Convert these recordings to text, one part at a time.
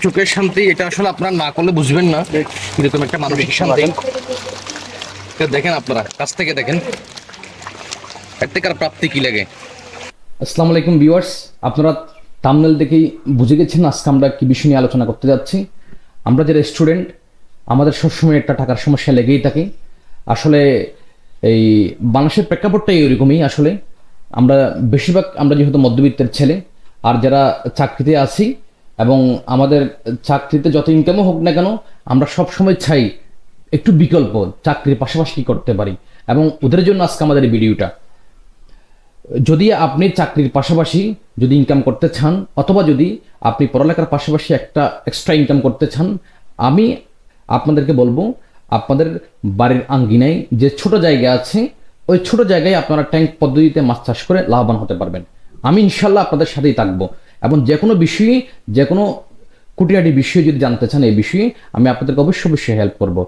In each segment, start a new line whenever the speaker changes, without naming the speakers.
চোখের শান্তি, এটা আসলে আপনারা না করলে বুঝবেন না এরকম একটা মানসিক শান্তি। দেখেন, আপনারা কাছ থেকে দেখেন এর থেকে আর প্রাপ্তি কি লাগে।
আসসালামু আলাইকুম ভিউয়ার্স, আপনারা থাম্বনেল দেখেই বুঝে গেছেন আজকে আমরা কি বিষয় নিয়ে আলোচনা করতে যাচ্ছি। আমরা যারা স্টুডেন্ট, আমাদের সবসময় একটা টাকার সমস্যা লেগেই থাকে। আসলে এই বাংলাদেশের প্রেক্ষাপটটাই এরকমই। আসলে আমরা বেশিরভাগ আমরা যেহেতু মধ্যবিত্তের ছেলে, আর যারা চাকরিতে আছি এবং আমাদের চাকরিতে যত ইনকামও হোক না কেন, আমরা সবসময় চাই একটু বিকল্প চাকরির পাশাপাশি কি করতে পারি, এবং ওদের জন্য আজকে আমাদের এই ভিডিওটা। যদি আপনি চাকরির পাশাপাশি যদি ইনকাম করতে চান, অথবা যদি আপনি পড়ালেখার পাশাপাশি একটা এক্সট্রা ইনকাম করতে চান, আমি আপনাদেরকে বলবো আপনাদের বাড়ির আঙ্গিনায় যে ছোট জায়গা আছে, ওই ছোট জায়গায় আপনারা ট্যাঙ্ক পদ্ধতিতে মাছ চাষ করে লাভবান হতে পারবেন। আমি ইনশাল্লাহ আপনাদের সাথেই থাকবো, এবং যে কোনো বিষয়ে, যে কোনো খুঁটিনাটি বিষয়ে যদি জানতে চান এই বিষয়ে, আমি আপনাদেরকে অবশ্যই হেল্প করব।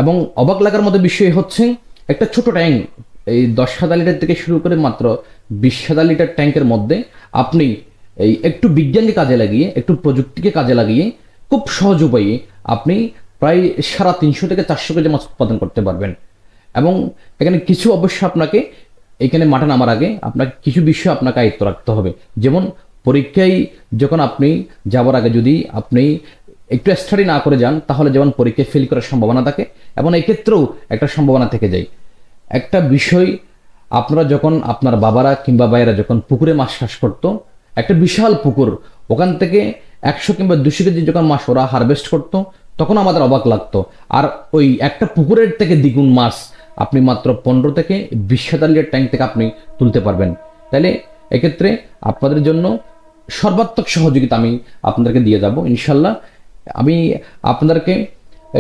এবং অবাক লাগার মতো বিষয় হচ্ছে, একটা ছোট ট্যাঙ্ক, এই 10,000 লিটার থেকে শুরু করে মাত্র 20,000 লিটার ট্যাঙ্কের মধ্যে আপনি এই একটু বিজ্ঞানকে কাজে লাগিয়ে, একটু প্রযুক্তিকে কাজে লাগিয়ে খুব সহজ উপায়ে আপনি প্রায় 350 থেকে 400 কেজি মাছ উৎপাদন করতে পারবেন। এবং এখানে কিছু অবশ্য আপনাকে এখানে মাঠে নামার আগে আপনাকে কিছু বিষয় আপনাকে আয়ত্ত রাখতে হবে। যেমন পরীক্ষায় যখন আপনি যাওয়ার আগে যদি আপনি একটু স্টাডি না করে যান, তাহলে যেমন পরীক্ষায় ফেল করার সম্ভাবনা থাকে, এবং এই ক্ষেত্রেও একটা সম্ভাবনা থেকে যায়। একটা বিষয়, আপনারা যখন আপনার বাবারা কিংবা ভাইয়েরা যখন পুকুরে মাছ চাষ করতো, একটা বিশাল পুকুর, ওখান থেকে 100 কিংবা 200 কেজি যখন মাছ ওরা হারভেস্ট করতো, তখন আমাদের অবাক লাগতো। আর ওই একটা পুকুরের থেকে দ্বিগুণ মাছ আপনি মাত্র 15 থেকে 20,000 লিটার ট্যাঙ্ক থেকে আপনি তুলতে পারবেন। তাইলে এক্ষেত্রে আপনাদের জন্য সর্বাত্মক সহযোগিতা আমি আপনাদেরকে দিয়ে যাব ইনশাল্লাহ। আমি আপনাদেরকে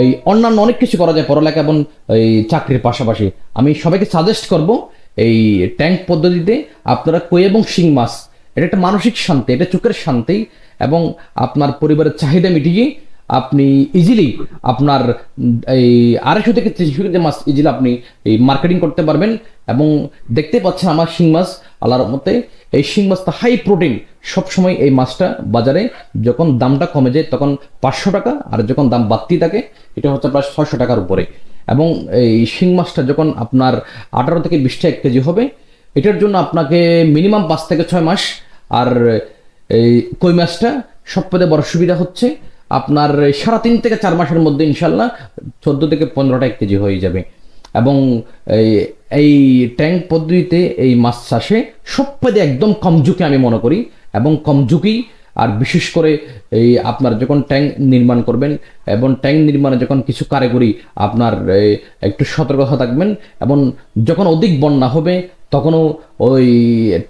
এই অন্যান্য অনেক কিছু করা যায় পড়ালেখা এবং এই চাকরির পাশাপাশি। আমি সবাইকে সাজেস্ট করব এই ট্যাঙ্ক পদ্ধতিতে আপনারা কই এবং শিং মাছ, এটা একটা মানসিক শান্তি, এটা চোখের শান্তি, এবং আপনার পরিবারের চাহিদা মিটিয়ে আপনি ইজিলি আপনার এই 250 থেকে 300 কেজি মাছ ইজিলি আপনি এই মার্কেটিং করতে পারবেন। এবং দেখতে পাচ্ছেন আমার শিং মাছ, আল্লাহর মতে এই শিং মাছটা হাই প্রোটিন। সবসময় এই মাছটা বাজারে যখন দামটা কমে যায় তখন 500 টাকা, আর যখন দাম বাড়তি থাকে এটা হচ্ছে প্রায় 600 টাকার উপরে। এবং এই শিং মাছটা যখন আপনার 18 থেকে 20 টাকা 1 কেজি হবে, এটার জন্য আপনাকে মিনিমাম 5 থেকে 6 মাস। আর এই কই মাছটা সবথেকে বড় সুবিধা হচ্ছে আপনার 3.5 থেকে 4 মাসের মধ্যে ইনশাল্লাহ 14 থেকে 15টা 1 কেজি হয়ে যাবে। এবং এই ট্যাঙ্ক পদ্ধতিতে এই মাছ চাষে সবথেকে একদম কম ঝুঁকি আমি মনে করি, এবং কম ঝুঁকি। আর বিশেষ করে এই আপনার যখন ট্যাঙ্ক নির্মাণ করবেন, এবং ট্যাঙ্ক নির্মাণে যখন কিছু কারিগরি আপনার একটু সতর্কতা থাকবেন, এবং যখন অধিক বন্যা হবে তখনও ওই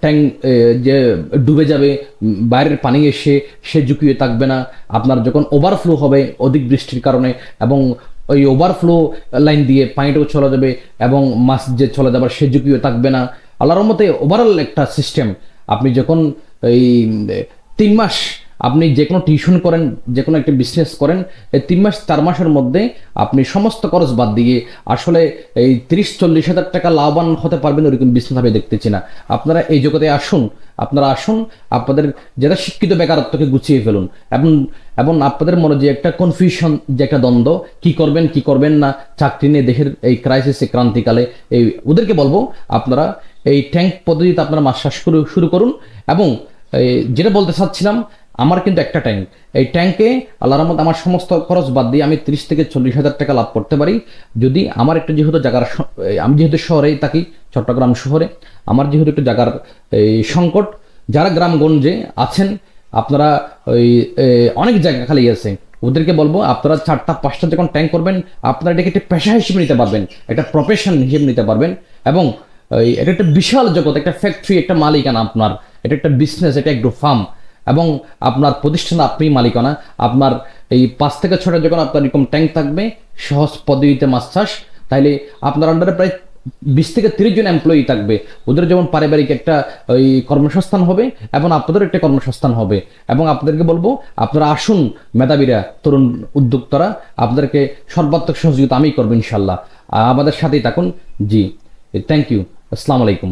ট্যাঙ্ক যে ডুবে যাবে, বাইরের পানি এসে সে ঝুঁকিয়ে থাকবে না। আপনার যখন ওভারফ্লো হবে অধিক বৃষ্টির কারণে, এবং ওই ওভারফ্লো লাইন দিয়ে পানিটাও চলে যাবে, এবং মাছ যে চলে যাবার সে ঝুঁকিও থাকবে না। আল্লাহর মতে ওভারঅল একটা সিস্টেম। আপনি যখন এই 3 মাস আপনি যে কোনো টিউশন করেন, যে কোনো একটা বিজনেস করেন, এই 3 মাস 4 মাসের মধ্যে আপনি সমস্ত খরচ বাদ দিয়ে আসলে এই 30-40 হাজার টাকা লাভবান হতে পারবেন, ওরকম বিজনেস আমি দেখতেছি না। আপনারা এই জগতে আসুন, আপনারা আসুন, আপনাদের যারা শিক্ষিত বেকারত্বকে গুছিয়ে ফেলুন। এবং এবং আপনাদের মনে যে একটা কনফিউশন, যে একটা দ্বন্দ্ব, কি করবেন কি করবেন না, চাকরি নিয়ে দেশের এই ক্রাইসিসে ক্রান্তিকালে, এই ওদেরকে বলবো আপনারা এই ট্যাঙ্ক পদ্ধতিতে আপনারা মাছ চাষ শুরু করুন। এবং যেটা বলতে চাচ্ছিলাম, আমার কিন্তু একটা ট্যাঙ্ক, এই ট্যাঙ্কে আল্লাহর রহমতে আমার সমস্ত খরচ বাদ দিয়ে আমি 30 থেকে 40 হাজার টাকা লাভ করতে পারি। যদি আমার একটু যেহেতু জায়গার, আমি যেহেতু শহরেই থাকি, চট্টগ্রাম শহরে, আমার যেহেতু একটু জায়গার এই সংকট, যারা গ্রামগঞ্জে আছেন আপনারা ওই অনেক জায়গা খালি আছে, ওদেরকে বলবো আপনারা 4টা-5টা যখন ট্যাঙ্ক করবেন, আপনারা এটাকে একটা পেশা হিসেবে নিতে পারবেন, একটা প্রফেশন হিসেবে নিতে পারবেন। এবং এটা একটা বিশাল জগৎ, একটা ফ্যাক্টরি, একটা মালিকানা আপনার, এটা একটা বিজনেস, এটা একটা ফার্ম, এবং আপনার প্রতিষ্ঠান আপনি মালিকানা। আপনার এই 5 থেকে 6টা যখন আপনার এরকম ট্যাঙ্ক থাকবে সহজ পদ্ধতিতে মাছ চাষ, তাইলে আপনার আন্ডারে প্রায় 20 থেকে 30 জন এমপ্লয়ি থাকবে। ওদের যেমন পারিবারিক একটা ওই কর্মসংস্থান হবে, এবং আপনাদের একটা কর্মসংস্থান হবে। এবং আপনাদেরকে বলবো আপনারা আসুন, মেধাবীরা, তরুণ উদ্যোক্তারা, আপনাদেরকে সর্বাত্মক সহযোগিতা আমি করবো ইনশাল্লাহ। আমাদের সাথেই থাকুন। জি, থ্যাংক ইউ। আসসালামু আলাইকুম।